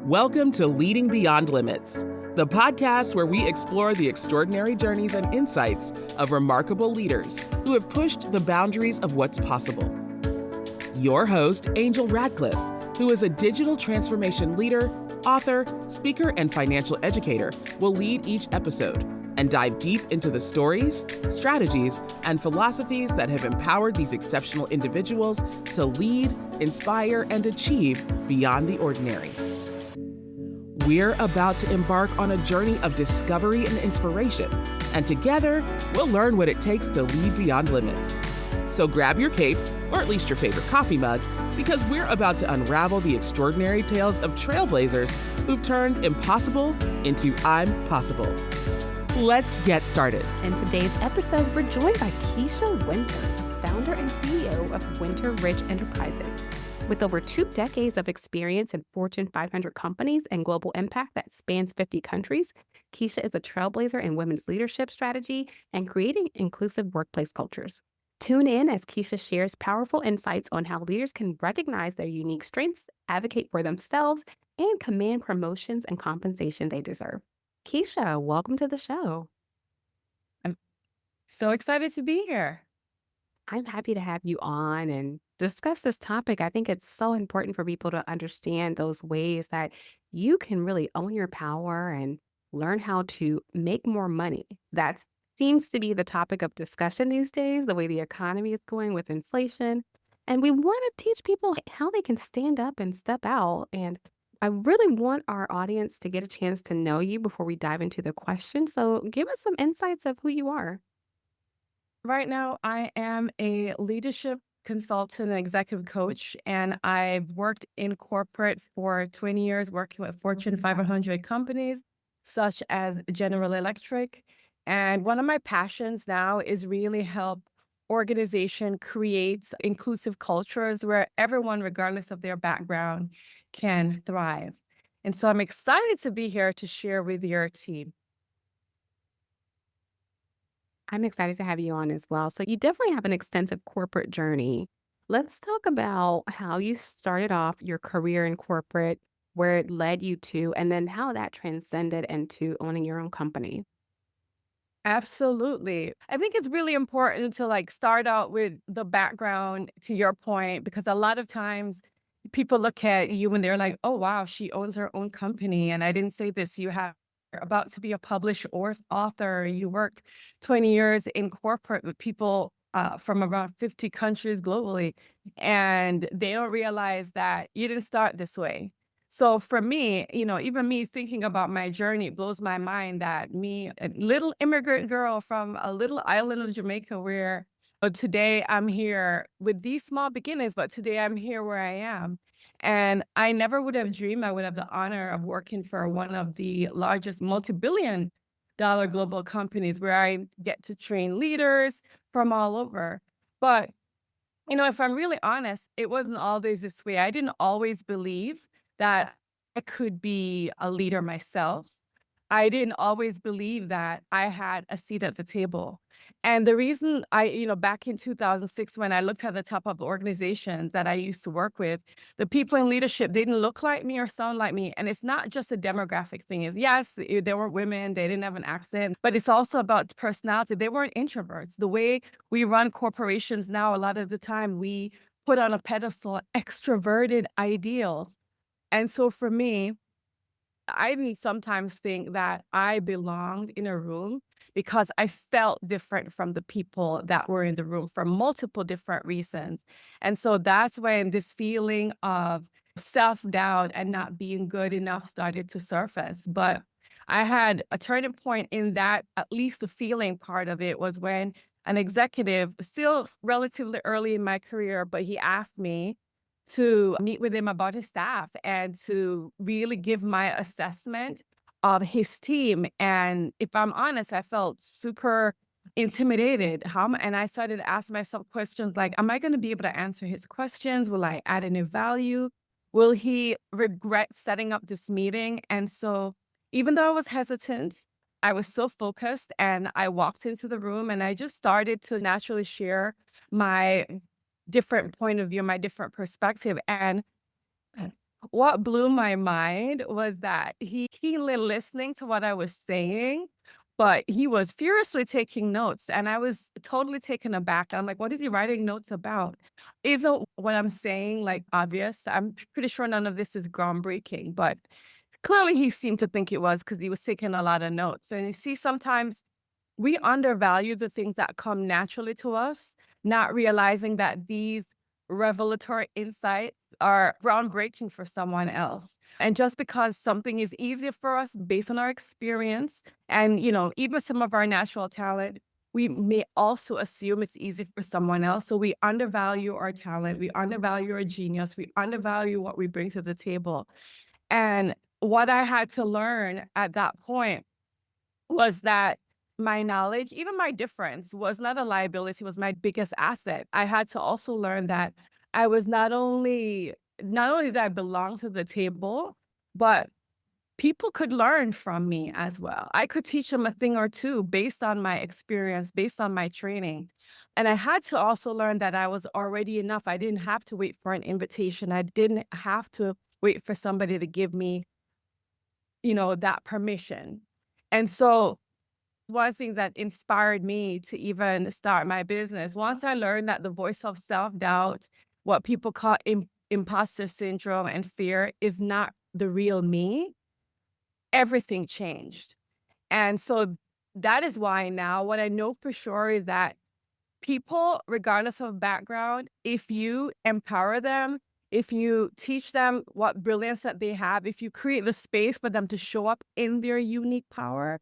Welcome to Leading Beyond Limits, the podcast where we explore the extraordinary journeys and insights of remarkable leaders who have pushed the boundaries of what's possible. Your host, Angel Radcliffe, who is a digital transformation leader, author, speaker, and financial educator, will lead each episode and dive deep into the stories, strategies, and philosophies that have empowered these exceptional individuals to lead, inspire, and achieve beyond the ordinary. We're about to embark on a journey of discovery and inspiration, and together, we'll learn what it takes to lead beyond limits. So grab your cape, or at least your favorite coffee mug, because we're about to unravel the extraordinary tales of trailblazers who've turned impossible into I'm possible. Let's get started. In today's episode, we're joined by Kisha Winter, founder and CEO of Winter Ridge Enterprises. With over 2 decades of experience in Fortune 500 companies and global impact that spans 50 countries, Kisha is a trailblazer in women's leadership strategy and creating inclusive workplace cultures. Tune in as Kisha shares powerful insights on how leaders can recognize their unique strengths, advocate for themselves, and command promotions and compensation they deserve. Kisha, welcome to the show. I'm so excited to be here. I'm happy to have you on and discuss this topic. I think it's so important for people to understand those ways that you can really own your power and learn how to make more money. That seems to be the topic of discussion these days, the way the economy is going with inflation. And we want to teach people how they can stand up and step out. And I really want our audience to get a chance to know you before we dive into the question. So give us some insights of who you are. Right now, I am a leadership consultant and executive coach, and I've worked in corporate for 20 years, working with Fortune 500 companies such as General Electric. And one of my passions now is really help organization create inclusive cultures where everyone, regardless of their background, can thrive. And so I'm excited to be here to share with your team. I'm excited to have you on as well. So you definitely have an extensive corporate journey. Let's talk about how you started off your career in corporate, where it led you to, and then how that transcended into owning your own company. Absolutely. I think it's really important to start out with the background to your point, because a lot of times people look at you and they're like, oh, wow, she owns her own company. And I didn't say this. You're about to be a published or author. You worked 20 years in corporate with people from around 50 countries globally. And they don't realize that you didn't start this way. So for me, even me thinking about my journey, it blows my mind that me, a little immigrant girl from a little island of Jamaica, where today I'm here with these small beginnings, but today I'm here where I am. And I never would have dreamed I would have the honor of working for one of the largest multi-billion dollar global companies where I get to train leaders from all over. But if I'm really honest, it wasn't always this way. I didn't always believe that I could be a leader myself. I didn't always believe that I had a seat at the table. And the reason back in 2006, when I looked at the top of the organizations that I used to work with, the people in leadership didn't look like me or sound like me. And it's not just a demographic thing. Is yes, they were women, they didn't have an accent, but it's also about personality. They weren't introverts. The way we run corporations now, a lot of the time we put on a pedestal extroverted ideals. And so for me, I didn't sometimes think that I belonged in a room because I felt different from the people that were in the room for multiple different reasons. And so that's when this feeling of self-doubt and not being good enough started to surface. But I had a turning point in that, at least the feeling part of it was when an executive, still relatively early in my career, but he asked me to meet with him about his staff and to really give my assessment of his team. And if I'm honest, I felt super intimidated. And I started asking myself questions like, am I going to be able to answer his questions? Will I add any value? Will he regret setting up this meeting? And so even though I was hesitant, I was so focused, and I walked into the room and I just started to naturally share my different point of view, my different perspective. And what blew my mind was that he listening to what I was saying, but he was furiously taking notes, and I was totally taken aback. I'm like, "What is he writing notes about?" Isn't what I'm saying, like, obvious? I'm pretty sure none of this is groundbreaking, but clearly he seemed to think it was because he was taking a lot of notes. And you see, sometimes we undervalue the things that come naturally to us, not realizing that these revelatory insights are groundbreaking for someone else. And just because something is easier for us based on our experience and, even some of our natural talent, we may also assume it's easy for someone else. So we undervalue our talent, we undervalue our genius, we undervalue what we bring to the table. And what I had to learn at that point was that my knowledge, even my difference, was not a liability, was my biggest asset. I had to also learn that I was not only did I belong to the table, but people could learn from me as well. I could teach them a thing or two based on my experience, based on my training. And I had to also learn that I was already enough. I didn't have to wait for an invitation. I didn't have to wait for somebody to give me, that permission. And so one thing that inspired me to even start my business, once I learned that the voice of self-doubt, what people call imposter syndrome and fear, is not the real me, everything changed. And so that is why now what I know for sure is that people, regardless of background, if you empower them, if you teach them what brilliance that they have, if you create the space for them to show up in their unique power,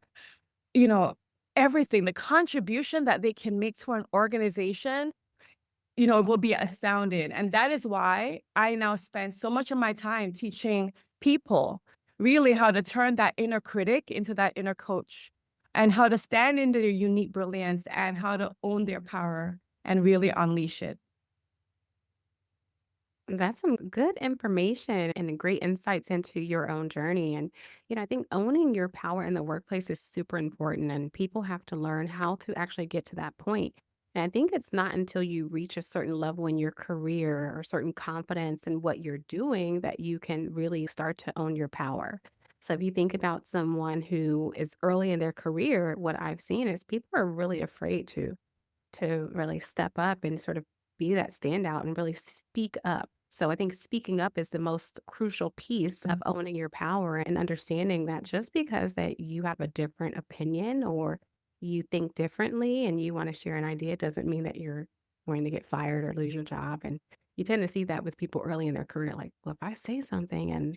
you know, everything, the contribution that they can make to an organization, will be astounding. And that is why I now spend so much of my time teaching people really how to turn that inner critic into that inner coach and how to stand into their unique brilliance and how to own their power and really unleash it. That's some good information and great insights into your own journey. And, I think owning your power in the workplace is super important, and people have to learn how to actually get to that point. And I think it's not until you reach a certain level in your career or certain confidence in what you're doing that you can really start to own your power. So if you think about someone who is early in their career, what I've seen is people are really afraid to really step up and sort of be that standout and really speak up. So I think speaking up is the most crucial piece of owning your power and understanding that just because that you have a different opinion or you think differently and you want to share an idea doesn't mean that you're going to get fired or lose your job. And you tend to see that with people early in their career, like, well, if I say something and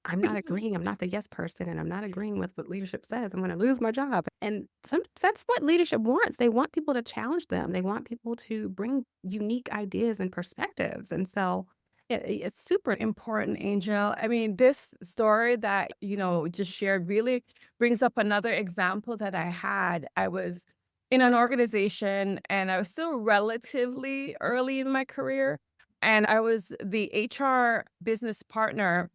I'm not agreeing. I'm not the yes person, and I'm not agreeing with what leadership says. I'm going to lose my job. And that's what leadership wants. They want people to challenge them. They want people to bring unique ideas and perspectives. And so it's super. Important, Angel. I mean, this story that, just shared really brings up another example that I had. I was in an organization and I was still relatively early in my career. And I was the HR business partner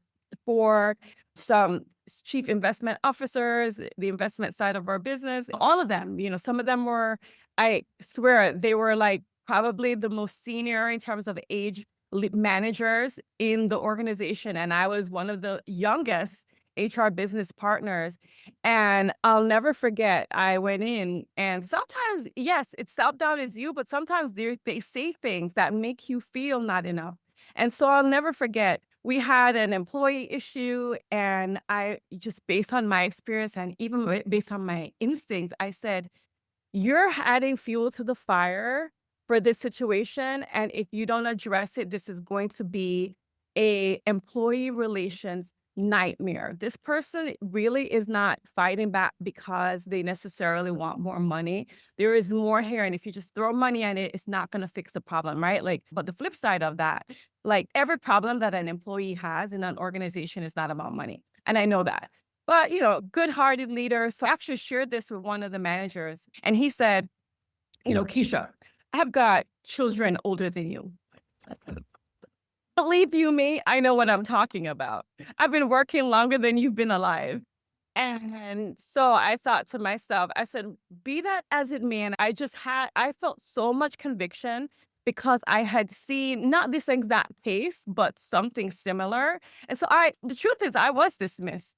for some chief investment officers, the investment side of our business, all of them. Some of them were, I swear, they were like probably the most senior in terms of age managers in the organization. And I was one of the youngest HR business partners. And I'll never forget, I went in and sometimes, yes, it's self-doubt is you, but sometimes they say things that make you feel not enough. And so I'll never forget, we had an employee issue and I just based on my experience and even based on my instincts, I said, you're adding fuel to the fire for this situation, and if you don't address it, this is going to be a employee relations nightmare. This person really is not fighting back because they necessarily want more money. There is more here, and if you just throw money at it, it's not gonna fix the problem, right? Like, but the flip side of that, like every problem that an employee has in an organization is not about money, and I know that. But, good-hearted leader. So I actually shared this with one of the managers, and he said, Keisha, I have got children older than you. Believe you me, I know what I'm talking about. I've been working longer than you've been alive. And so I thought to myself, I said, be that as it may. And I felt so much conviction because I had seen not this exact case, but something similar. And so the truth is, I was dismissed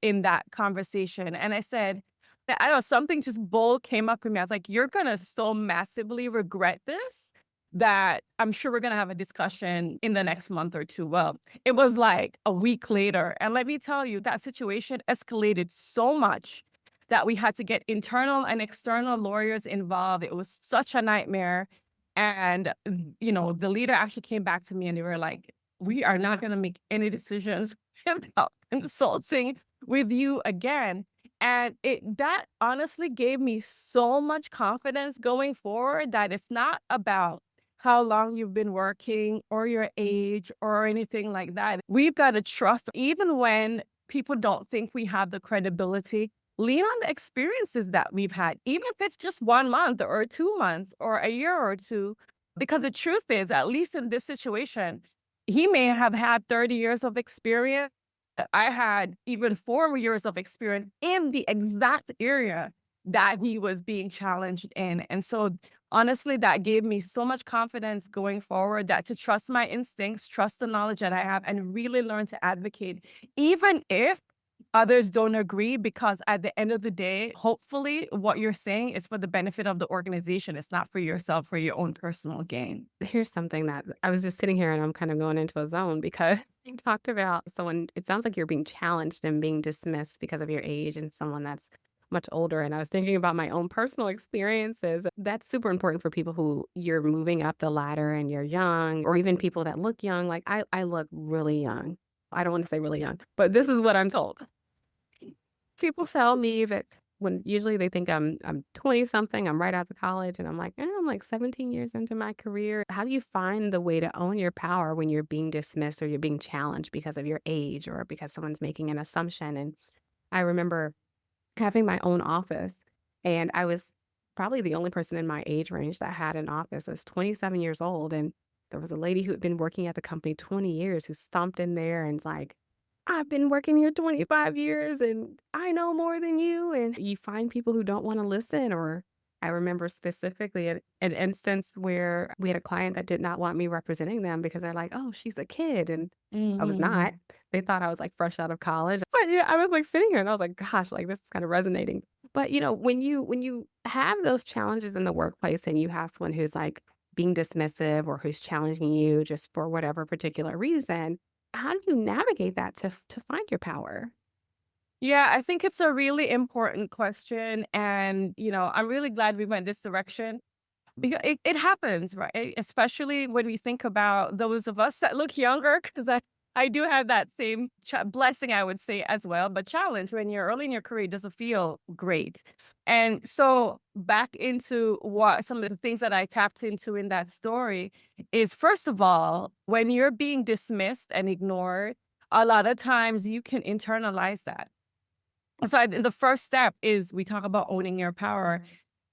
in that conversation. And I said, I don't know, something just bold came up in me. I was like, you're going to so massively regret this that I'm sure we're going to have a discussion in the next month or two. Well, it was like a week later. And let me tell you, that situation escalated so much that we had to get internal and external lawyers involved. It was such a nightmare. And, the leader actually came back to me and they were like, we are not going to make any decisions about consulting with you again. And that honestly gave me so much confidence going forward that it's not about how long you've been working or your age or anything like that. We've got to trust, even when people don't think we have the credibility, lean on the experiences that we've had, even if it's just 1 month or 2 months or a year or two. Because the truth is, at least in this situation, he may have had 30 years of experience. I had even 4 years of experience in the exact area that he was being challenged in. And so, honestly, that gave me so much confidence going forward, that to trust my instincts, trust the knowledge that I have, and really learn to advocate, even if others don't agree, because at the end of the day, hopefully what you're saying is for the benefit of the organization. It's not for yourself, for your own personal gain. Here's something that I was just sitting here and I'm kind of going into a zone because you talked about someone, it sounds like you're being challenged and being dismissed because of your age and someone that's much older. And I was thinking about my own personal experiences. That's super important for people who you're moving up the ladder and you're young, or even people that look young. Like I look really young. I don't want to say really young, but this is what I'm told. People tell me that when usually they think I'm 20 something, I'm right out of college, and I'm like, I'm like 17 years into my career. How do you find the way to own your power when you're being dismissed or you're being challenged because of your age or because someone's making an assumption? And I remember having my own office, and I was probably the only person in my age range that had an office. I was 27 years old, and there was a lady who had been working at the company 20 years who stomped in there and's like, I've been working here 25 years and I know more than you. And you find people who don't want to listen. Or I remember specifically an instance where we had a client that did not want me representing them because they're like, oh, she's a kid. And I was not. Mhm. They thought I was like fresh out of college. But yeah, I was like sitting here and I was like, gosh, like this is kind of resonating. But when you have those challenges in the workplace and you have someone who's like being dismissive or who's challenging you just for whatever particular reason, how do you navigate that to find your power? Yeah, I think it's a really important question. And, I'm really glad we went this direction. Because it happens, right? Especially when we think about those of us that look younger, because I do have that same blessing, I would say, as well. But challenge, when you're early in your career, it doesn't feel great. And so back into what some of the things that I tapped into in that story is, first of all, when you're being dismissed and ignored, a lot of times you can internalize that. So the first step is, we talk about owning your power,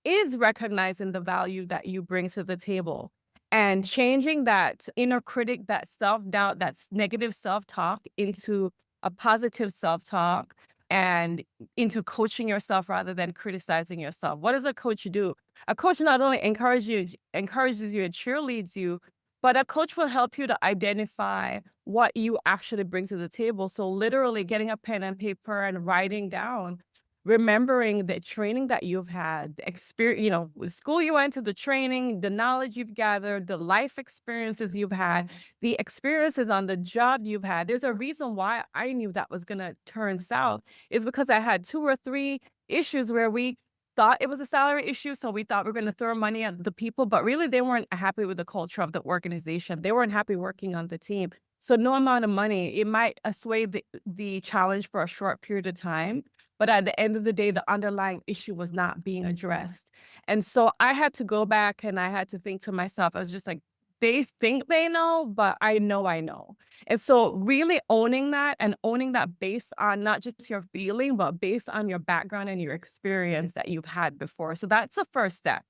is recognizing the value that you bring to the table and changing that inner critic, that self-doubt, that's negative self-talk, into a positive self-talk, and into coaching yourself rather than criticizing yourself. What does a coach do? A coach not only encourages you and cheerleads you, but a coach will help you to identify what you actually bring to the table. So literally getting a pen and paper and writing down, remembering the training that you've had, the experience, the school you went to, the training, the knowledge you've gathered, the life experiences you've had, the experiences on the job you've had. There's a reason why I knew that was going to turn south, is because I had 2 or 3 issues where we thought it was a salary issue. So we thought we are going to throw money at the people, but really they weren't happy with the culture of the organization. They weren't happy working on the team. So no amount of money, it might assuage the challenge for a short period of time. But at the end of the day, the underlying issue was not being addressed. And so I had to go back and I had to think to myself, I was just like, they think they know, but I know I know. And so really owning that, and owning that based on not just your feeling, but based on your background and your experience that you've had before. So that's the first step.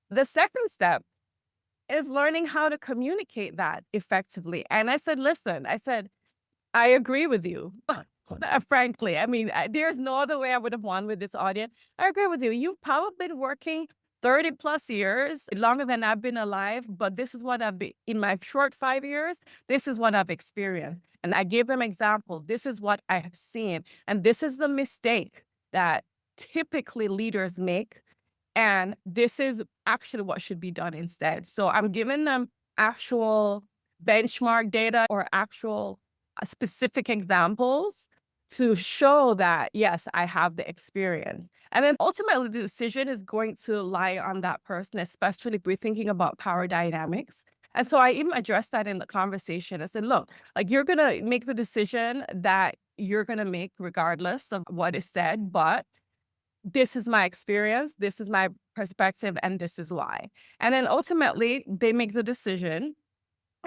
The second step is learning how to communicate that effectively. And I said, listen, I agree with you. Frankly, I mean, there's no other way I would have won with this audience. I agree with you. You've probably been working 30 plus years, longer than I've been alive, but this is what I've been in my short 5 years. This is what I've experienced. And I gave them example. This is what I have seen. And this is the mistake that typically leaders make. And this is actually what should be done instead. So I'm giving them actual benchmark data or actual specific examples to show that, yes, I have the experience. And then ultimately, the decision is going to lie on that person, especially if we're thinking about power dynamics. And so I even addressed that in the conversation. I said, look, like you're going to make the decision that you're going to make regardless of what is said, but this is my experience, this is my perspective, and this is why. And then ultimately, they make the decision.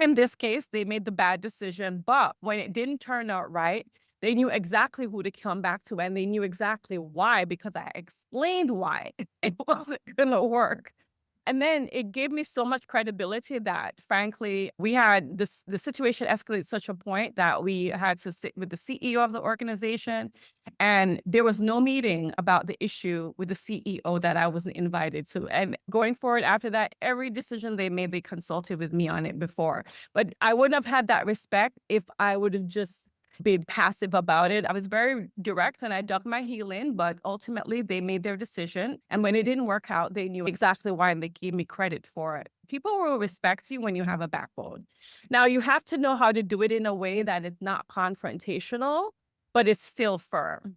In this case, they made the bad decision, but when it didn't turn out right, they knew exactly who to come back to and they knew exactly why because I explained why it wasn't going to work. And then it gave me so much credibility that frankly, we had the situation escalated such a point that we had to sit with the CEO of the organization. And there was no meeting about the issue with the CEO that I wasn't invited to. And going forward after that, every decision they made, they consulted with me on it before. But I wouldn't have had that respect if I would have just been passive about it. I was very direct and I dug my heel in, but ultimately they made their decision. And when it didn't work out, they knew exactly why and they gave me credit for it. People will respect you when you have a backbone. Now, you have to know how to do it in a way that is not confrontational, but it's still firm.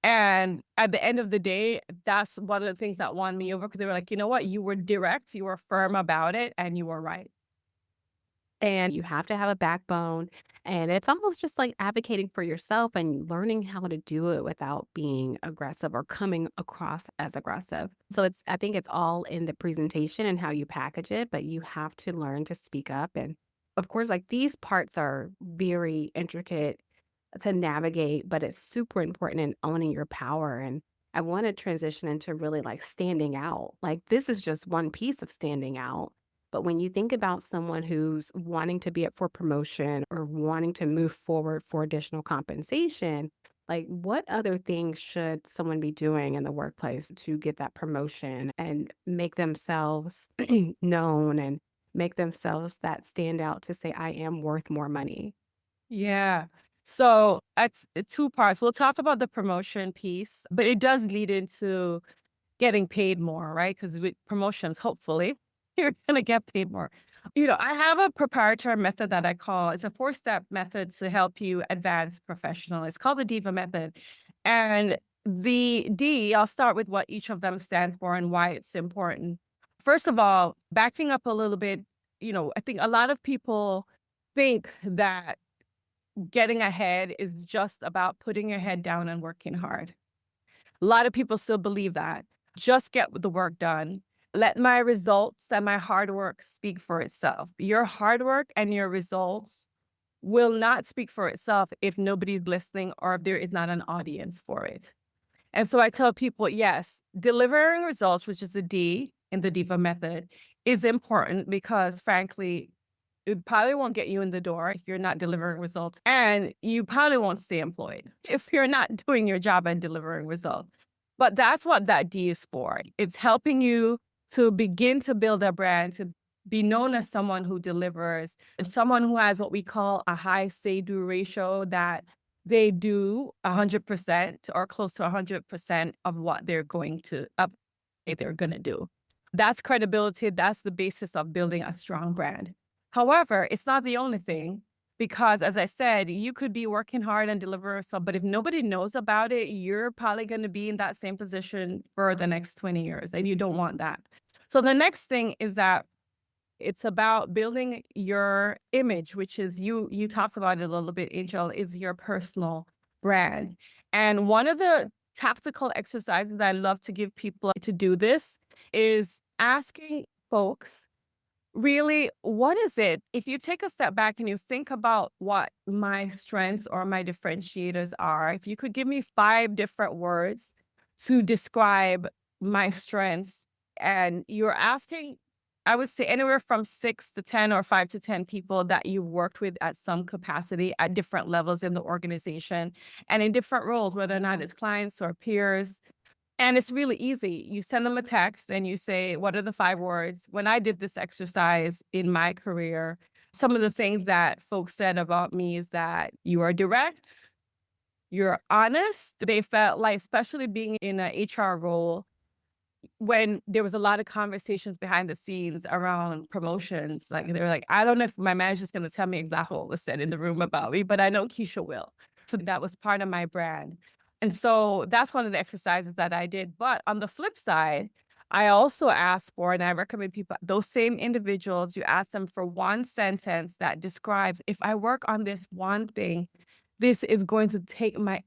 And at the end of the day, that's one of the things that won me over because they were like, you know what? You were direct, you were firm about it, and you were right. And you have to have a backbone. And it's almost just like advocating for yourself and learning how to do it without being aggressive or coming across as aggressive. So I think it's all in the presentation and how you package it, but you have to learn to speak up. And of course, like these parts are very intricate to navigate, but it's super important in owning your power. And I want to transition into really like standing out. Like this is just one piece of standing out. But when you think about someone who's wanting to be up for promotion or wanting to move forward for additional compensation, like what other things should someone be doing in the workplace to get that promotion and make themselves known and make themselves that stand out to say, I am worth more money? Yeah. So that's two parts. We'll talk about the promotion piece, but it does lead into getting paid more, right? Because with promotions, hopefully, you're gonna get paid more. I have a proprietary method that I call it's a four-step method to help you advance professional. It's called the Diva method. And the D, I'll start with what each of them stand for and why it's important. First of all, backing up a little bit, I think a lot of people think that getting ahead is just about putting your head down and working hard. A lot of people still believe that. Just get the work done. Let my results and my hard work speak for itself. Your hard work and your results will not speak for itself if nobody's listening or if there is not an audience for it. And so I tell people, yes, delivering results, which is a D in the Diva method, is important because frankly, it probably won't get you in the door if you're not delivering results. And you probably won't stay employed if you're not doing your job and delivering results. But that's what that D is for. It's helping you to begin to build a brand, to be known as someone who delivers, and someone who has what we call a high say-do ratio that they do 100% or close to 100% of what they're going to do. That's credibility. That's the basis of building a strong brand. However, it's not the only thing because as I said, you could be working hard and deliver some, but if nobody knows about it, you're probably going to be in that same position for the next 20 years and you don't want that. So the next thing is that it's about building your image, which is you talked about it a little bit, Angel, is your personal brand. And one of the tactical exercises that I love to give people to do this is asking folks really, what is it? If you take a step back and you think about what my strengths or my differentiators are, if you could give me 5 different words to describe my strengths, and you're asking, I would say anywhere from 6 to 10 or 5 to 10 people that you worked with at some capacity at different levels in the organization and in different roles, whether or not it's clients or peers, And it's really easy. You send them a text and you say, what are the 5 words? When I did this exercise in my career, some of the things that folks said about me is that you are direct, you're honest. They felt like, especially being in an HR role, when there was a lot of conversations behind the scenes around promotions, like they were like, I don't know if my manager's going to tell me exactly what was said in the room about me, but I know Keisha will. So that was part of my brand. And so that's one of the exercises that I did. But on the flip side, I also ask for, and I recommend people, those same individuals, you ask them for one sentence that describes, if I work on this one thing, this is going to take my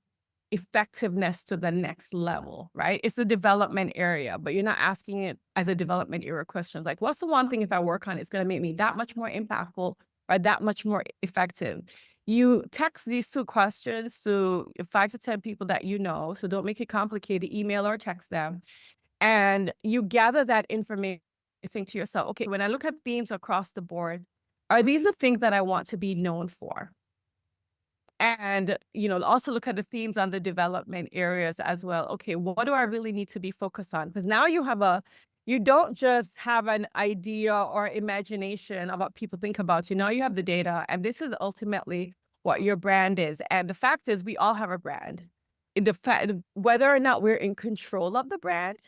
effectiveness to the next level, right? It's a development area, but you're not asking it as a development area question. It's like, what's the one thing if I work on it, it's going to make me that much more impactful or that much more effective? You text these 2 questions to 5 to 10 people that you know, so don't make it complicated, email or text them. And you gather that information, you think to yourself, okay, when I look at themes across the board, are these the things that I want to be known for? And, also look at the themes on the development areas as well. Okay, what do I really need to be focused on? Because now you don't just have an idea or imagination of what people think about you. Now you have the data, and this is ultimately what your brand is. And the fact is, we all have a brand. The fact, whether or not we're in control of the brand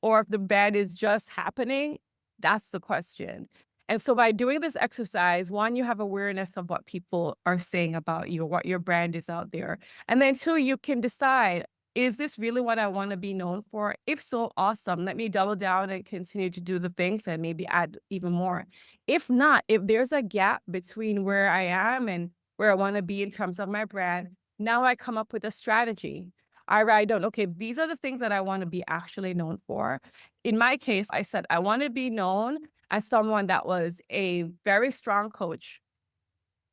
or if the bad is just happening, that's the question. And so by doing this exercise, one, you have awareness of what people are saying about you, what your brand is out there. And then two, you can decide, is this really what I want to be known for? If so, awesome. Let me double down and continue to do the things and maybe add even more. If not, if there's a gap between where I am and where I want to be in terms of my brand, now I come up with a strategy. I write down, okay, these are the things that I want to be actually known for. In my case, I said, I want to be known as someone that was a very strong coach,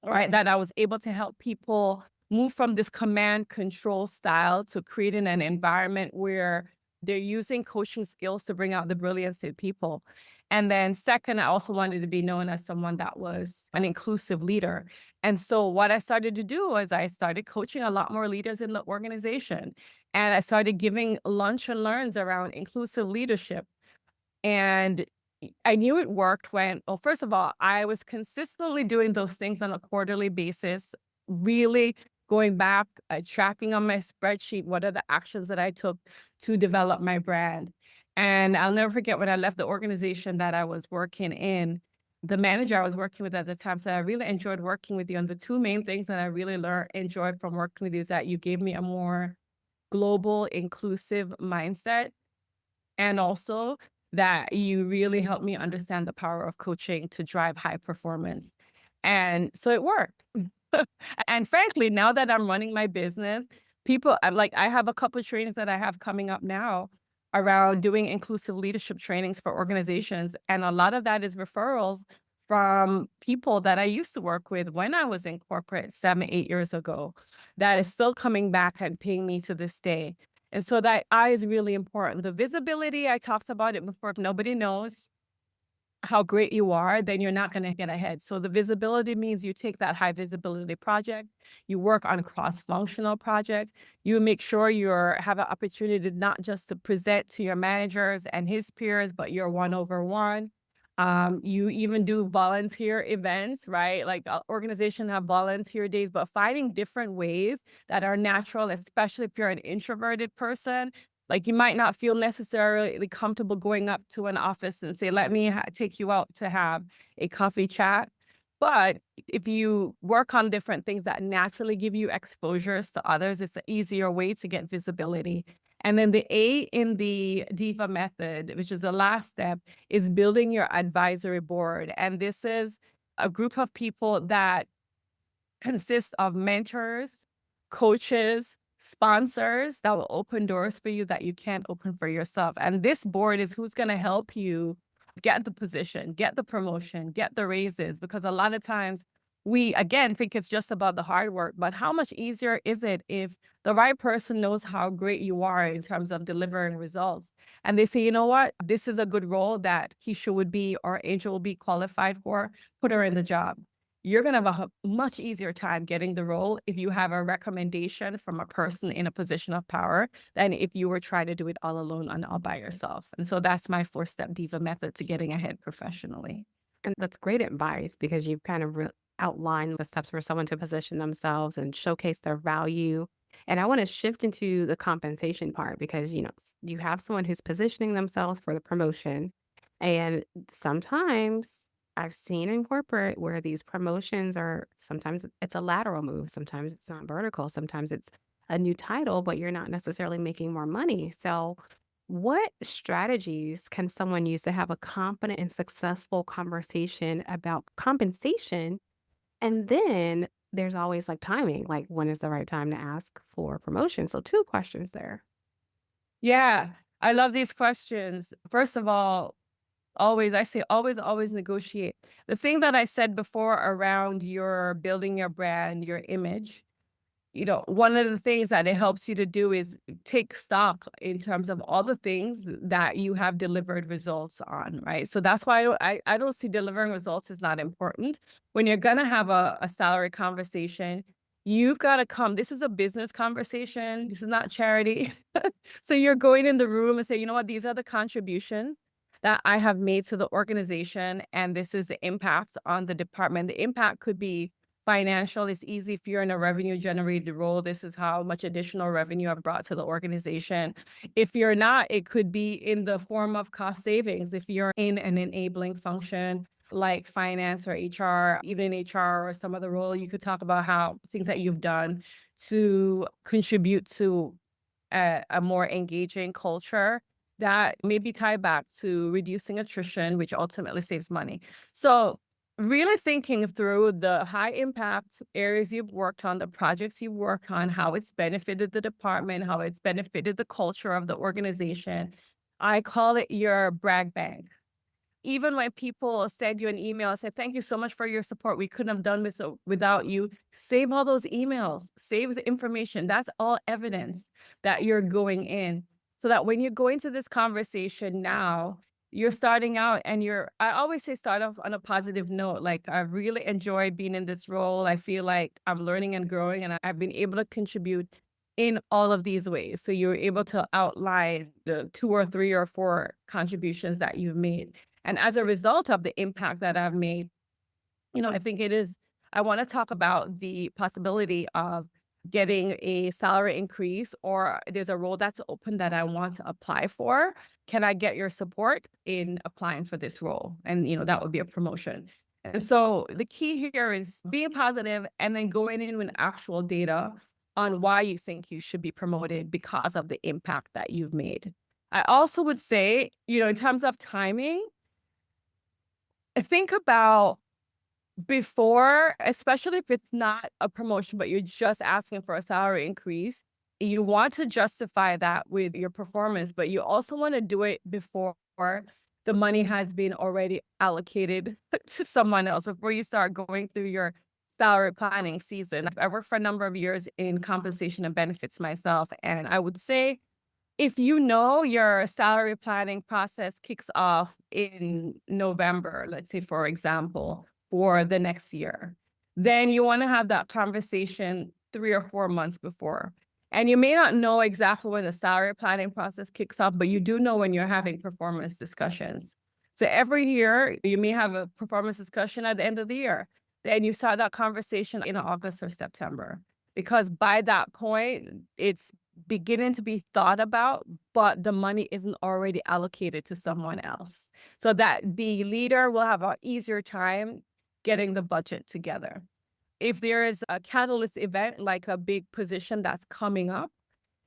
right? That I was able to help people move from this command control style to creating an environment where they're using coaching skills to bring out the brilliance in people. And then second, I also wanted to be known as someone that was an inclusive leader. And so what I started to do was I started coaching a lot more leaders in the organization. And I started giving lunch and learns around inclusive leadership. And I knew it worked when, well, first of all, I was consistently doing those things on a quarterly basis, really going back, tracking on my spreadsheet, what are the actions that I took to develop my brand. And I'll never forget when I left the organization that I was working in, the manager I was working with at the time said, I really enjoyed working with you. And the 2 main things that I really enjoyed from working with you is that you gave me a more global, inclusive mindset, and also that you really helped me understand the power of coaching to drive high performance. And so it worked. And frankly, now that I'm running my business, I have a couple of trainings that I have coming up now around doing inclusive leadership trainings for organizations. And a lot of that is referrals from people that I used to work with when I was in corporate 7, 8 years ago, that is still coming back and paying me to this day. And so that I is really important. The visibility, I talked about it before. If nobody knows how great you are, then you're not going to get ahead. So the visibility means you take that high visibility project, you work on cross-functional projects, you make sure have an opportunity not just to present to your managers and his peers, but you're one-over-one. You even do volunteer events, right? Like organizations have volunteer days, but finding different ways that are natural, especially if you're an introverted person. Like you might not feel necessarily comfortable going up to an office and say, let me take you out to have a coffee chat. But if you work on different things that naturally give you exposures to others, it's an easier way to get visibility. And then the A in the Diva method, which is the last step, is building your advisory board. And this is a group of people that consists of mentors, coaches, sponsors that will open doors for you that you can't open for yourself. And this board is who's going to help you get the position, get the promotion, get the raises, because a lot of times we, again, think it's just about the hard work, but how much easier is it if the right person knows how great you are in terms of delivering results? And they say, you know what, this is a good role that Keisha would be or Angel will be qualified for, put her in the job. you're going to have a much easier time getting the role if you have a recommendation from a person in a position of power than if you were trying to do it all alone and all by yourself. And so that's my 4-step diva method to getting ahead professionally. And that's great advice because you've kind of outlined the steps for someone to position themselves and showcase their value. And I want to shift into the compensation part because, you have someone who's positioning themselves for the promotion. And sometimes I've seen in corporate where these promotions are sometimes it's a lateral move, sometimes it's not vertical, sometimes it's a new title, but you're not necessarily making more money. So, what strategies can someone use to have a confident and successful conversation about compensation? And then there's always like timing, like when is the right time to ask for promotion? So, two questions there. Yeah, I love these questions. First of all, I say always, always negotiate. The thing that I said before around your building your brand, your image, one of the things that it helps you to do is take stock in terms of all the things that you have delivered results on, right? So that's why I don't see delivering results is not important. When you're going to have a salary conversation, you've got to come. This is a business conversation. This is not charity. So you're going in the room and say, you know what, these are the contributions that I have made to the organization, and this is the impact on the department. The impact could be financial. It's easy if you're in a revenue generated role. This is how much additional revenue I've brought to the organization. If you're not, it could be in the form of cost savings. If you're in an enabling function like finance or HR, even in HR or some other role, you could talk about how things that you've done to contribute to a more engaging culture that may be tied back to reducing attrition, which ultimately saves money. So really thinking through the high impact areas you've worked on, the projects you work on, how it's benefited the department, how it's benefited the culture of the organization. I call it your brag bank. Even when people send you an email and say, thank you so much for your support. We couldn't have done this without you. Save all those emails, save the information. That's all evidence that you're going in. So that when you go into this conversation now, you're starting out and I always say start off on a positive note. Like, I really enjoyed being in this role. I feel like I'm learning and growing and I've been able to contribute in all of these ways. So you're able to outline the 2 or 3 or 4 contributions that you've made. And as a result of the impact that I've made, I think I want to talk about the possibility of getting a salary increase, or there's a role that's open that I want to apply for. Can I get your support in applying for this role? And, that would be a promotion. And so the key here is being positive and then going in with actual data on why you think you should be promoted because of the impact that you've made. I also would say, in terms of timing, think about before, especially if it's not a promotion, but you're just asking for a salary increase, you want to justify that with your performance, but you also want to do it before the money has been already allocated to someone else, before you start going through your salary planning season. I worked for a number of years in compensation and benefits myself, and I would say if your salary planning process kicks off in November, let's say, for example, for the next year, then you want to have that conversation 3 or 4 months before. And you may not know exactly when the salary planning process kicks off, but you do know when you're having performance discussions. So every year, you may have a performance discussion at the end of the year. Then you start that conversation in August or September, because by that point, it's beginning to be thought about, but the money isn't already allocated to someone else. So that the leader will have an easier time getting the budget together. If there is a catalyst event, like a big position that's coming up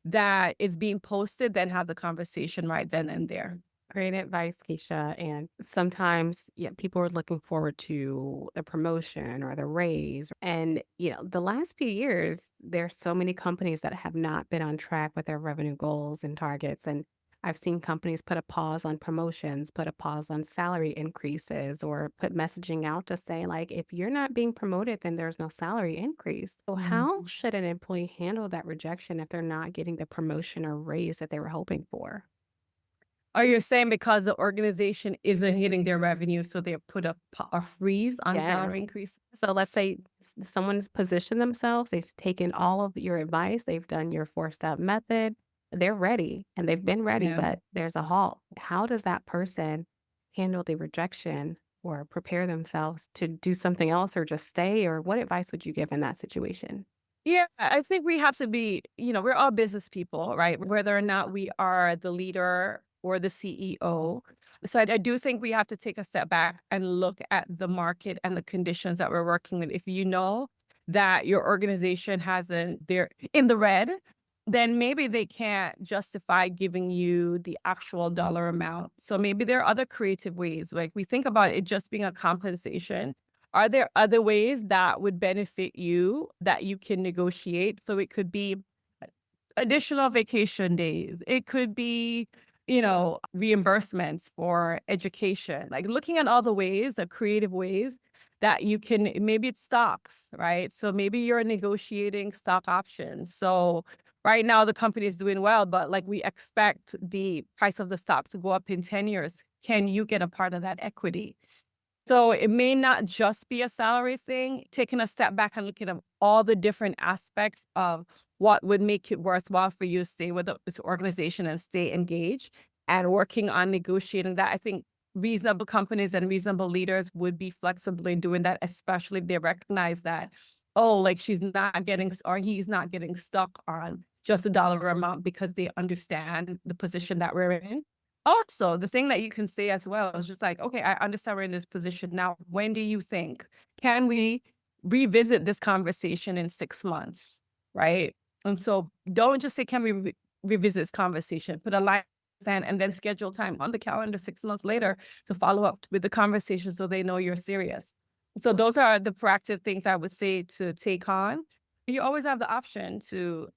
that is being posted, then have the conversation right then and there. Great advice, Keisha. And sometimes, yeah, people are looking forward to the promotion or the raise. And, the last few years, there's so many companies that have not been on track with their revenue goals and targets. And I've seen companies put a pause on promotions, put a pause on salary increases, or put messaging out to say, like, if you're not being promoted, then there's no salary increase. So, how should an employee handle that rejection if they're not getting the promotion or raise that they were hoping for? Are you saying because the organization isn't hitting their revenue, so they put a freeze on Yes. salary increase? So let's say someone's positioned themselves, they've taken all of your advice, they've done your four-step method, they're ready and they've been ready, Yeah. but there's a halt. How does that person handle the rejection or prepare themselves to do something else or just stay? Or what advice would you give in that situation? Yeah, I think we have to be, we're all business people, right? Whether or not we are the leader or the CEO. So I do think we have to take a step back and look at the market and the conditions that we're working with. If you know that your organization hasn't, they're in the red, then maybe they can't justify giving you the actual dollar amount. So maybe there are other creative ways. Like we think about it just being a compensation. Are there other ways that would benefit you that you can negotiate? So it could be additional vacation days. It could be, reimbursements for education. Like looking at all the ways, the creative ways that you can, maybe it's stocks, right? So maybe you're negotiating stock options. So right now the company is doing well, but like we expect the price of the stock to go up in 10 years. Can you get a part of that equity? So it may not just be a salary thing, taking a step back and looking at all the different aspects of what would make it worthwhile for you to stay with this organization and stay engaged and working on negotiating that. I think reasonable companies and reasonable leaders would be flexible in doing that, especially if they recognize that, oh, like she's not getting or he's not getting stuck on just a dollar amount because they understand the position that we're in. Also, the thing that you can say as well is just like, okay, I understand we're in this position now. When do you think can we revisit this conversation in 6 months? Right. And so don't just say, can we revisit this conversation? Put a line and then schedule time on the calendar 6 months later to follow up with the conversation so they know you're serious. So those are the proactive things I would say to take on. You always have the option to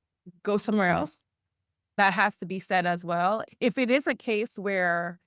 go somewhere else. That has to be said as well. If it is a case where,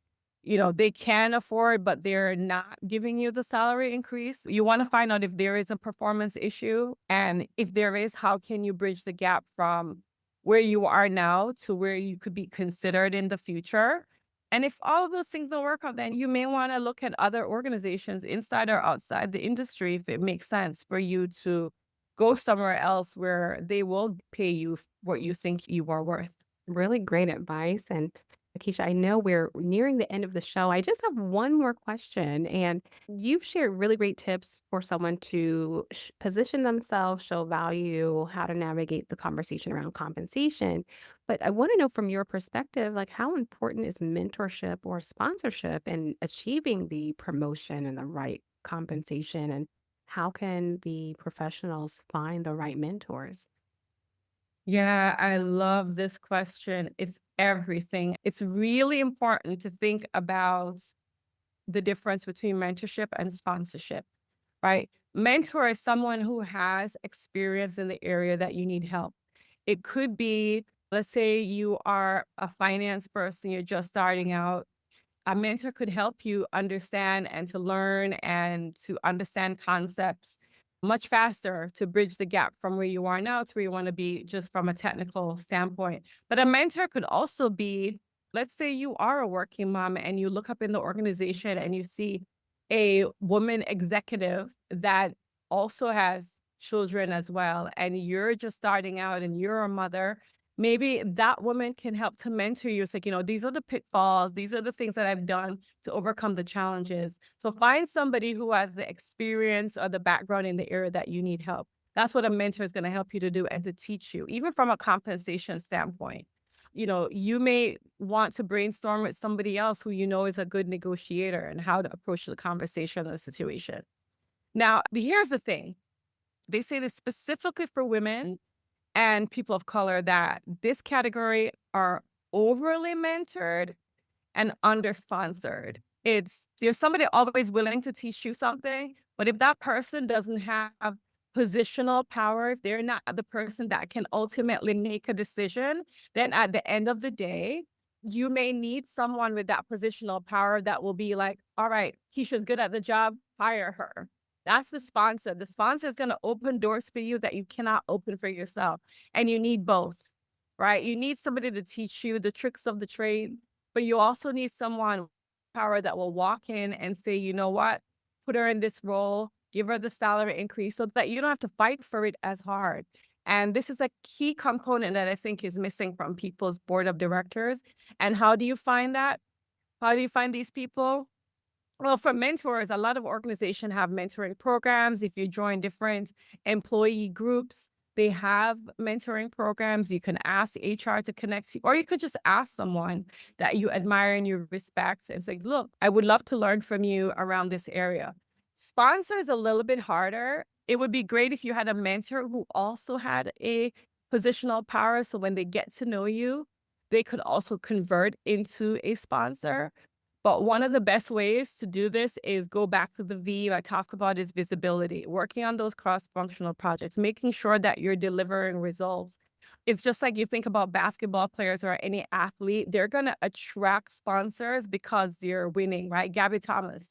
they can afford, but they're not giving you the salary increase, you want to find out if there is a performance issue. And if there is, how can you bridge the gap from where you are now to where you could be considered in the future? And if all of those things don't work out, then you may want to look at other organizations inside or outside the industry if it makes sense for you to go somewhere else where they will pay you what you think you are worth. Really great advice. And Keisha, I know we're nearing the end of the show. I just have one more question. And you've shared really great tips for someone to position themselves, show value, how to navigate the conversation around compensation. But I want to know from your perspective, like how important is mentorship or sponsorship in achieving the promotion and the right compensation? And how can the professionals find the right mentors? Yeah, I love this question. It's everything. It's really important to think about the difference between mentorship and sponsorship, right? Mentor is someone who has experience in the area that you need help. It could be, let's say you are a finance person, you're just starting out. A mentor could help you understand and to learn and to understand concepts much faster to bridge the gap from where you are now to where you want to be just from a technical standpoint. But a mentor could also be, let's say you are a working mom and you look up in the organization and you see a woman executive that also has children as well, and you're just starting out and you're a mother. Maybe that woman can help to mentor you. It's like, these are the pitfalls. These are the things that I've done to overcome the challenges. So find somebody who has the experience or the background in the area that you need help. That's what a mentor is going to help you to do and to teach you, even from a compensation standpoint. You may want to brainstorm with somebody else who you know is a good negotiator and how to approach the conversation or the situation. Now, here's the thing. They say this specifically for women and people of color that this category are overly mentored and under-sponsored. It's there's somebody always willing to teach you something, but if that person doesn't have positional power, if they're not the person that can ultimately make a decision, then at the end of the day, you may need someone with that positional power that will be like, all right, Keisha's good at the job, hire her. That's the sponsor. The sponsor is going to open doors for you that you cannot open for yourself. And you need both, right? You need somebody to teach you the tricks of the trade but you also need someone with power that will walk in and say, you know what, put her in this role, give her the salary increase so that you don't have to fight for it as hard. And this is a key component that I think is missing from people's board of directors. And how do you find that? How do you find these people? Well, for mentors, a lot of organizations have mentoring programs. If you join different employee groups, they have mentoring programs. You can ask HR to connect you, or you could just ask someone that you admire and you respect and say, look, I would love to learn from you around this area. Sponsor is a little bit harder. It would be great if you had a mentor who also had a positional power. So when they get to know you, they could also convert into a sponsor. But one of the best ways to do this is go back to the V I talked about is visibility, working on those cross-functional projects, making sure that you're delivering results. It's just like you think about basketball players or any athlete, they're going to attract sponsors because you're winning, right? Gabby Thomas,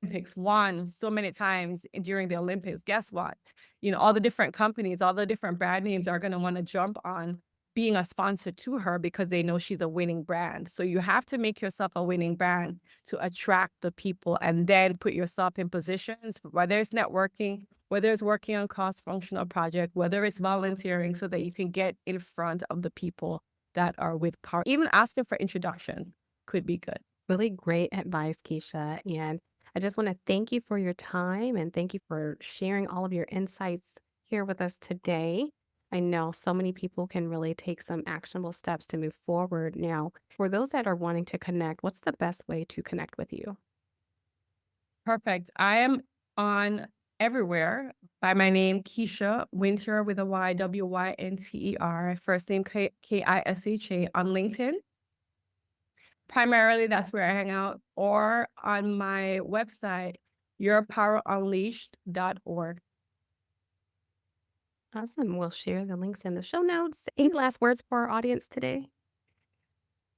Olympics won so many times during the Olympics. Guess what? All the different companies, all the different brand names are going to want to jump on being a sponsor to her because they know she's a winning brand. So you have to make yourself a winning brand to attract the people and then put yourself in positions, whether it's networking, whether it's working on cross-functional project, whether it's volunteering so that you can get in front of the people that are with power. Even asking for introductions could be good. Really great advice, Kisha. And I just want to thank you for your time and thank you for sharing all of your insights here with us today. I know so many people can really take some actionable steps to move forward. Now, for those that are wanting to connect, what's the best way to connect with you? Perfect. I am on everywhere by my name, Kisha Winter with a Y, Wynter. First name Kisha on LinkedIn. Primarily, that's where I hang out, or on my website, yourpowerunleashed.org. Awesome. We'll share the links in the show notes. Any last words for our audience today?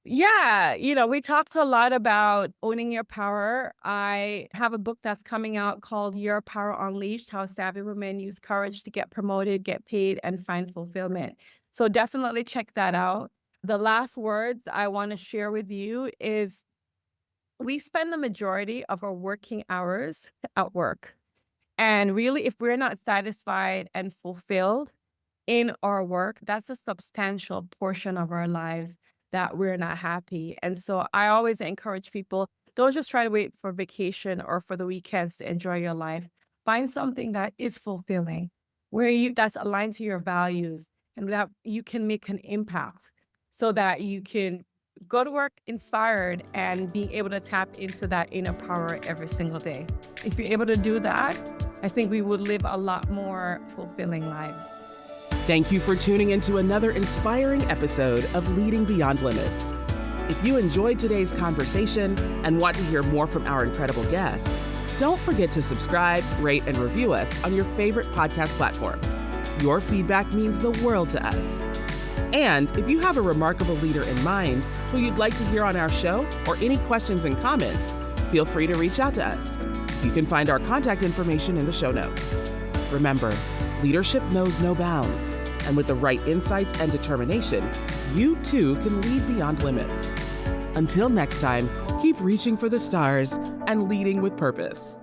Yeah, we talked a lot about owning your power. I have a book that's coming out called Your Power Unleashed: How Savvy Women Use Courage to Get Promoted, Get Paid, and Find Fulfillment. So definitely check that out. The last words I want to share with you is we spend the majority of our working hours at work. And really, if we're not satisfied and fulfilled in our work, that's a substantial portion of our lives that we're not happy. And so I always encourage people, don't just try to wait for vacation or for the weekends to enjoy your life. Find something that is fulfilling, that's aligned to your values and that you can make an impact so that you can go to work inspired and being able to tap into that inner power every single day. If you're able to do that, I think we would live a lot more fulfilling lives. Thank you for tuning into another inspiring episode of Leading Beyond Limits. If you enjoyed today's conversation and want to hear more from our incredible guests, don't forget to subscribe, rate, and review us on your favorite podcast platform. Your feedback means the world to us. And if you have a remarkable leader in mind who you'd like to hear on our show or any questions and comments, feel free to reach out to us. You can find our contact information in the show notes. Remember, leadership knows no bounds, and with the right insights and determination, you too can lead beyond limits. Until next time, keep reaching for the stars and leading with purpose.